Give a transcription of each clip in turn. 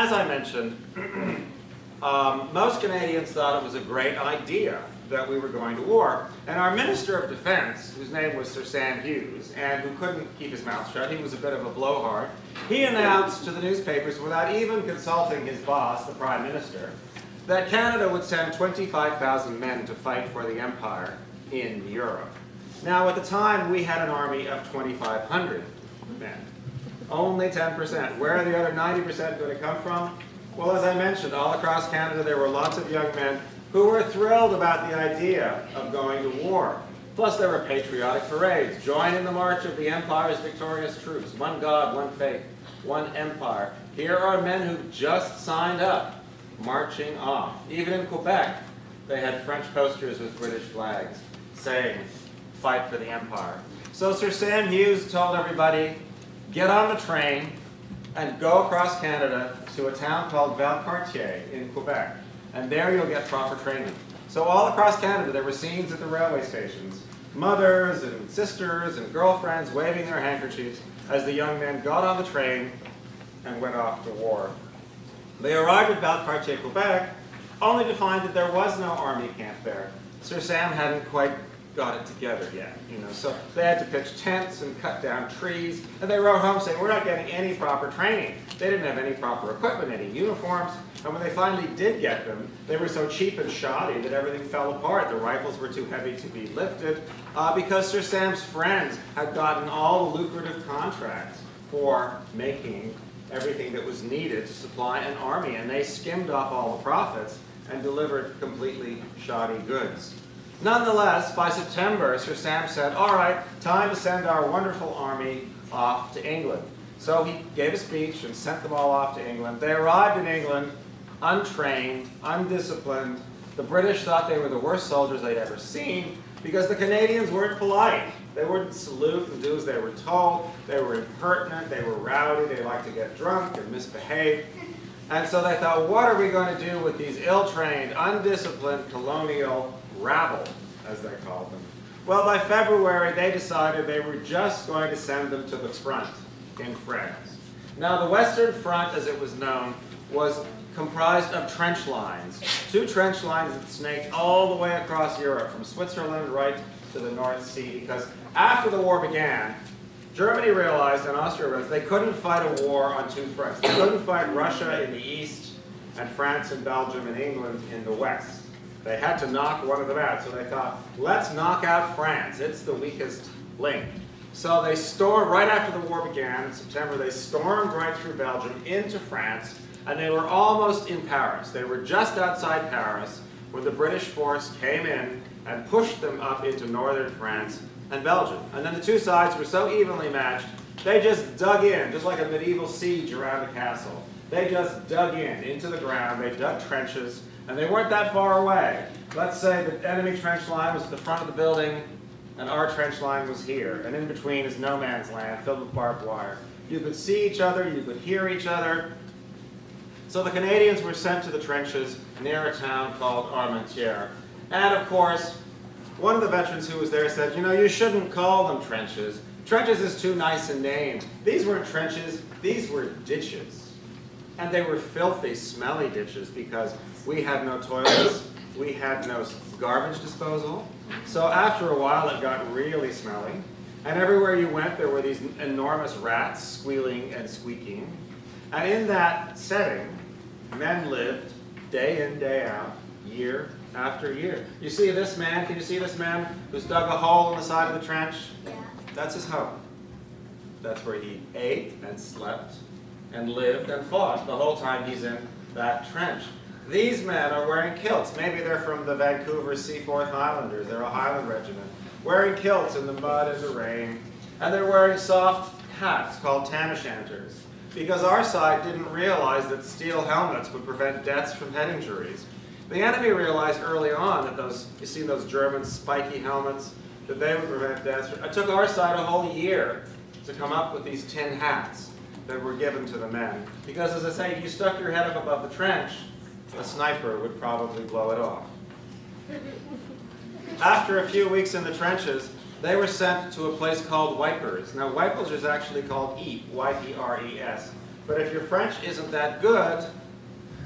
as I mentioned, most Canadians thought it was a great idea that we were going to war. And our Minister of Defense, whose name was Sir Sam Hughes, and who couldn't keep his mouth shut, he was a bit of a blowhard, he announced to the newspapers, without even consulting his boss, the Prime Minister, that Canada would send 25,000 men to fight for the Empire in Europe. Now, at the time, we had an army of 2,500 men. Only 10%. Where are the other 90% going to come from? Well, as I mentioned, all across Canada, there were lots of young men who were thrilled about the idea of going to war. Plus, there were patriotic parades. Join in the march of the Empire's victorious troops. One God, one faith, one empire. Here are men who just signed up, marching off. Even in Quebec, they had French posters with British flags saying, "Fight for the Empire." So Sir Sam Hughes told everybody, get on the train and go across Canada to a town called Valcartier in Quebec. And there you'll get proper training. So all across Canada, there were scenes at the railway stations. Mothers and sisters and girlfriends waving their handkerchiefs as the young men got on the train and went off to war. They arrived at Valcartier, Quebec, only to find that there was no army camp there. Sir Sam hadn't quite got it together yet, so they had to pitch tents and cut down trees, and they wrote home saying, we're not getting any proper training. They didn't have any proper equipment, any uniforms, and when they finally did get them, they were so cheap and shoddy that everything fell apart. The rifles were too heavy to be lifted, because Sir Sam's friends had gotten all the lucrative contracts for making everything that was needed to supply an army, and they skimmed off all the profits and delivered completely shoddy goods. Nonetheless, by September, Sir Sam said, all right, time to send our wonderful army off to England. So he gave a speech and sent them all off to England. They arrived in England untrained, undisciplined. The British thought they were the worst soldiers they'd ever seen because the Canadians weren't polite. They wouldn't salute and do as they were told. They were impertinent, they were rowdy, they liked to get drunk and misbehave. And so they thought, what are we going to do with these ill-trained, undisciplined colonial rabble, as they called them? Well, by February, they decided they were just going to send them to the front in France. Now, the Western Front, as it was known, was comprised of trench lines. 2 trench lines that snaked all the way across Europe, from Switzerland right to the North Sea, because after the war began, Germany realized, and Austria realized, they couldn't fight a war on 2 fronts. They couldn't fight Russia in the east, and France and Belgium and England in the west. They had to knock one of them out, so they thought, let's knock out France. It's the weakest link. So they stormed, right after the war began, in September, they stormed right through Belgium into France, and they were almost in Paris. They were just outside Paris when the British force came in and pushed them up into northern France and Belgium. And then the 2 sides were so evenly matched, they just dug in, just like a medieval siege around a castle. They just dug in, into the ground, they dug trenches, and they weren't that far away. Let's say the enemy trench line was at the front of the building, and our trench line was here. And in between is no man's land, filled with barbed wire. You could see each other, you could hear each other. So the Canadians were sent to the trenches near a town called Armentières. And of course, one of the veterans who was there said, you shouldn't call them trenches. Trenches is too nice a name. These weren't trenches, these were ditches. And they were filthy, smelly ditches because we had no toilets, we had no garbage disposal. So after a while it got really smelly. And everywhere you went there were these enormous rats squealing and squeaking. And in that setting, men lived day in, day out, year after year. You see this man, can you see this man who's dug a hole in the side of the trench? Yeah. That's his home. That's where he ate and slept and lived and fought the whole time he's in that trench. These men are wearing kilts. Maybe they're from the Vancouver Seaforth Highlanders. They're a Highland regiment. Wearing kilts in the mud and the rain. And they're wearing soft hats called tam-o'-shanters. Because our side didn't realize that steel helmets would prevent deaths from head injuries. The enemy realized early on that you see those German spiky helmets, that they would prevent deaths. It took our side a whole year to come up with these tin hats that were given to the men. Because as I say, if you stuck your head up above the trench, a sniper would probably blow it off. After a few weeks in the trenches, they were sent to a place called Wipers. Now, Wipers is actually called Ypres, Y-P-R-E-S. But if your French isn't that good,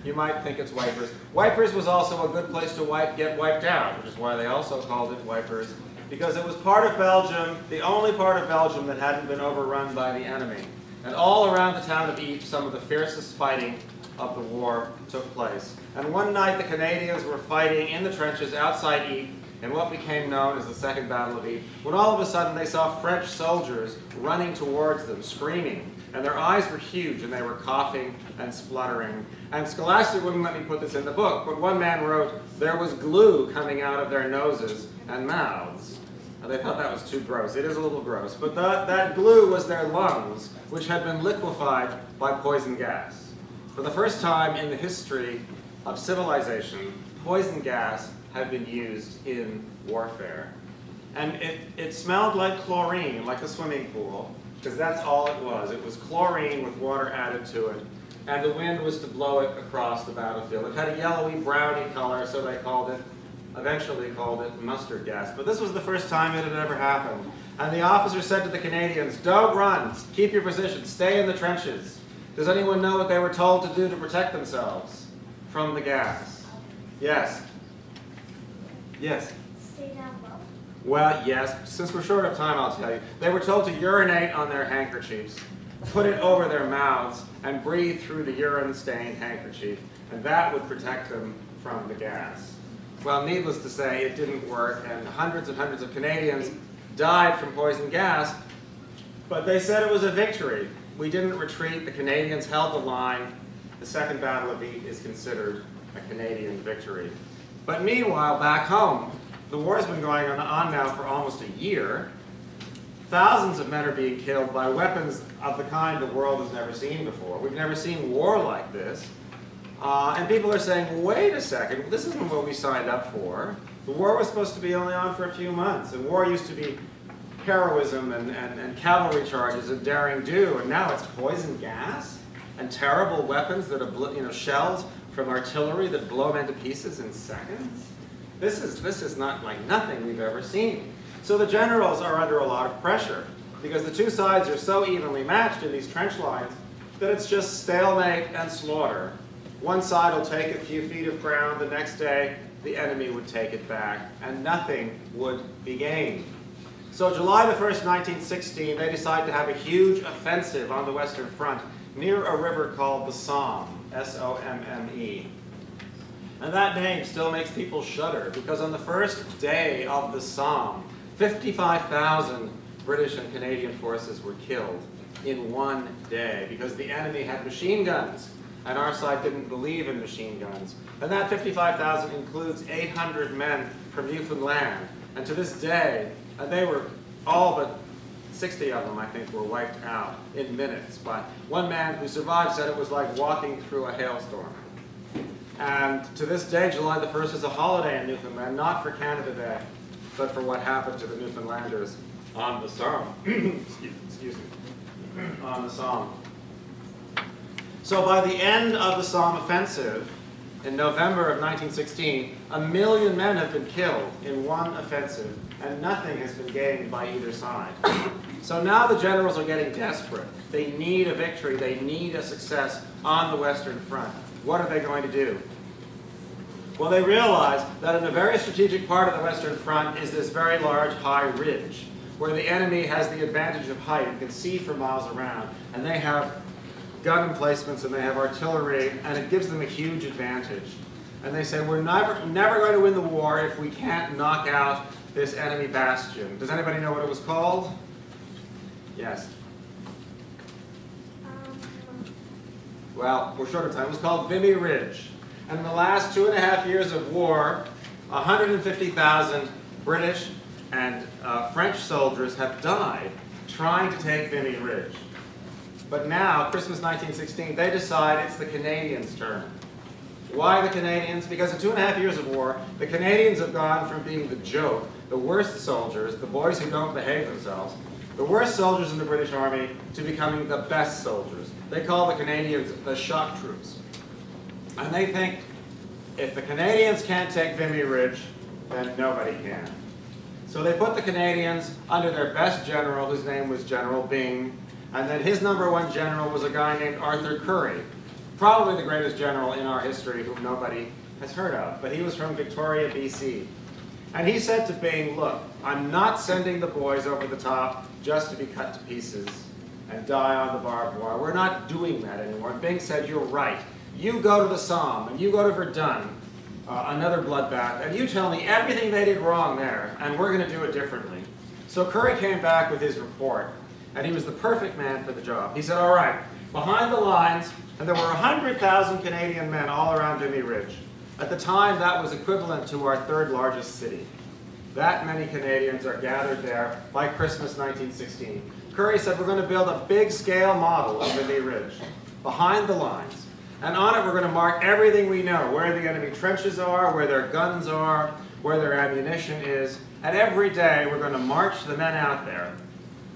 you might think it's Wipers. Wipers was also a good place to get wiped out, which is why they also called it Wipers, because it was part of Belgium, the only part of Belgium that hadn't been overrun by the enemy. And all around the town of Ypres, some of the fiercest fighting of the war took place. And one night the Canadians were fighting in the trenches outside Ypres in what became known as the Second Battle of Ypres, when all of a sudden they saw French soldiers running towards them, screaming. And their eyes were huge, and they were coughing and spluttering. And Scholastic wouldn't let me put this in the book, but one man wrote, there was glue coming out of their noses and mouths. And they thought that was too gross. It is a little gross. But that glue was their lungs, which had been liquefied by poison gas. For the first time in the history of civilization, poison gas had been used in warfare. And it smelled like chlorine, like a swimming pool, because that's all it was. It was chlorine with water added to it. And the wind was to blow it across the battlefield. It had a yellowy, browny color, so they eventually called it mustard gas. But this was the first time it had ever happened. And the officer said to the Canadians, don't run, keep your position, stay in the trenches. Does anyone know what they were told to do to protect themselves from the gas? Yes? Yes? Stay down low. Well, yes. Since we're short of time, I'll tell you. They were told to urinate on their handkerchiefs, put it over their mouths, and breathe through the urine-stained handkerchief, and that would protect them from the gas. Well, needless to say, it didn't work, and hundreds of Canadians died from poison gas, but they said it was a victory. We didn't retreat. The Canadians held the line. The Second Battle of Ypres is considered a Canadian victory. But meanwhile, back home, the war's been going on now for almost a year. Thousands of men are being killed by weapons of the kind the world has never seen before. We've never seen war like this. And people are saying, wait a second, this isn't what we signed up for. The war was supposed to be only on for a few months. And war used to be heroism and cavalry charges and daring do, and now it's poison gas and terrible weapons that are, shells from artillery that blow men to pieces in seconds. This is not like nothing we've ever seen. So the generals are under a lot of pressure because the two sides are so evenly matched in these trench lines that it's just stalemate and slaughter. One side will take a few feet of ground, the next day the enemy would take it back, and nothing would be gained. So July the 1st, 1916, they decide to have a huge offensive on the Western Front near a river called the Somme, S-O-M-M-E. And that name still makes people shudder, because on the first day of the Somme, 55,000 British and Canadian forces were killed in one day, because the enemy had machine guns, and our side didn't believe in machine guns. And that 55,000 includes 800 men from Newfoundland. And to this day, they were all but 60 of them, I think, were wiped out in minutes. But one man who survived said it was like walking through a hailstorm. And to this day, July the 1st is a holiday in Newfoundland, not for Canada Day, but for what happened to the Newfoundlanders on the Somme. Excuse me. On the Somme. So by the end of the Somme offensive, in November of 1916, 1 million men have been killed in one offensive, and nothing has been gained by either side. So now the generals are getting desperate. They need a victory. They need a success on the Western Front. What are they going to do? Well, they realize that in a very strategic part of the Western Front is this very large high ridge, where the enemy has the advantage of height and can see for miles around, and they have gun emplacements and they have artillery, and it gives them a huge advantage. And they say, we're never going to win the war if we can't knock out this enemy bastion. Does anybody know what it was called? Yes? Well, we're short of time. It was called Vimy Ridge. And in the last 2.5 years of war, 150,000 British and French soldiers have died trying to take Vimy Ridge. But now, Christmas 1916, they decide it's the Canadians' turn. Why the Canadians? Because in 2.5 years of war, the Canadians have gone from being the joke, the worst soldiers, the boys who don't behave themselves, the worst soldiers in the British Army, to becoming the best soldiers. They call the Canadians the shock troops. And they think, if the Canadians can't take Vimy Ridge, then nobody can. So they put the Canadians under their best general, whose name was General Byng, And then his #1 general was a guy named Arthur Currie, probably the greatest general in our history whom nobody has heard of. But he was from Victoria, BC. And he said to Byng, look, I'm not sending the boys over the top just to be cut to pieces and die on the barbed wire. We're not doing that anymore. And Byng said, you're right. You go to the Somme, and you go to Verdun, another bloodbath, and you tell me everything they did wrong there, and we're going to do it differently. So Currie came back with his report, and he was the perfect man for the job. He said, all right, behind the lines, and there were 100,000 Canadian men all around Vimy Ridge. At the time, that was equivalent to our 3rd largest city. That many Canadians are gathered there by Christmas 1916. Currie said, we're going to build a big-scale model of Vimy Ridge, behind the lines. And on it, we're going to mark everything we know, where the enemy trenches are, where their guns are, where their ammunition is. And every day, we're going to march the men out there.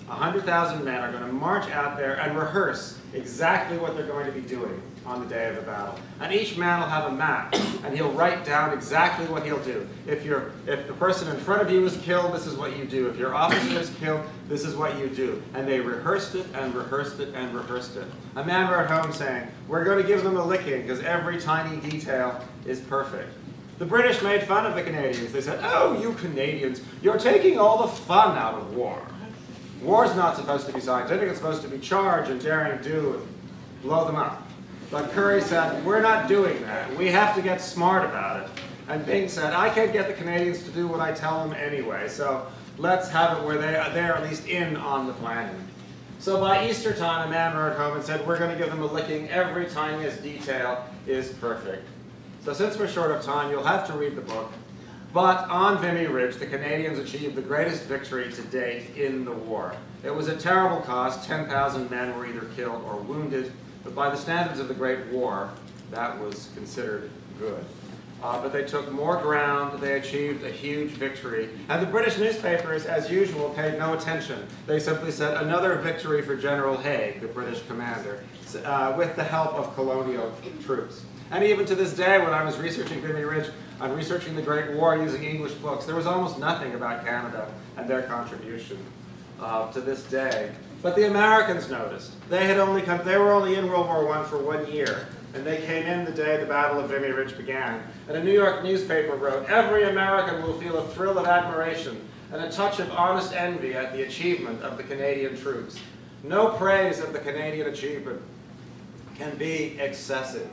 100,000 men are going to march out there and rehearse exactly what they're going to be doing on the day of the battle. And each man will have a map, and he'll write down exactly what he'll do. If the person in front of you is killed, this is what you do. If your officer is killed, this is what you do. And they rehearsed it and rehearsed it and rehearsed it. A man wrote home saying, we're going to give them a licking because every tiny detail is perfect. The British made fun of the Canadians. They said, oh, you Canadians, you're taking all the fun out of war. War's not supposed to be scientific, it's supposed to be charge and daring do and blow them up. But Currie said, we're not doing that. We have to get smart about it. And Byng said, I can't get the Canadians to do what I tell them anyway, so let's have it where they're at least in on the planning. So by Easter time, a man wrote home and said, we're going to give them a licking. Every tiniest detail is perfect. So since we're short of time, you'll have to read the book. But on Vimy Ridge, the Canadians achieved the greatest victory to date in the war. It was a terrible cost. 10,000 men were either killed or wounded. But by the standards of the Great War, that was considered good. But they took more ground. They achieved a huge victory. And the British newspapers, as usual, paid no attention. They simply said, another victory for General Haig, the British commander, with the help of colonial troops. And even to this day, when I was researching Vimy Ridge, I'm researching the Great War using English books. There was almost nothing about Canada and their contribution to this day. But the Americans noticed. They were only in World War I for 1 year, and they came in the day the Battle of Vimy Ridge began. And a New York newspaper wrote, every American will feel a thrill of admiration and a touch of honest envy at the achievement of the Canadian troops. No praise of the Canadian achievement can be excessive.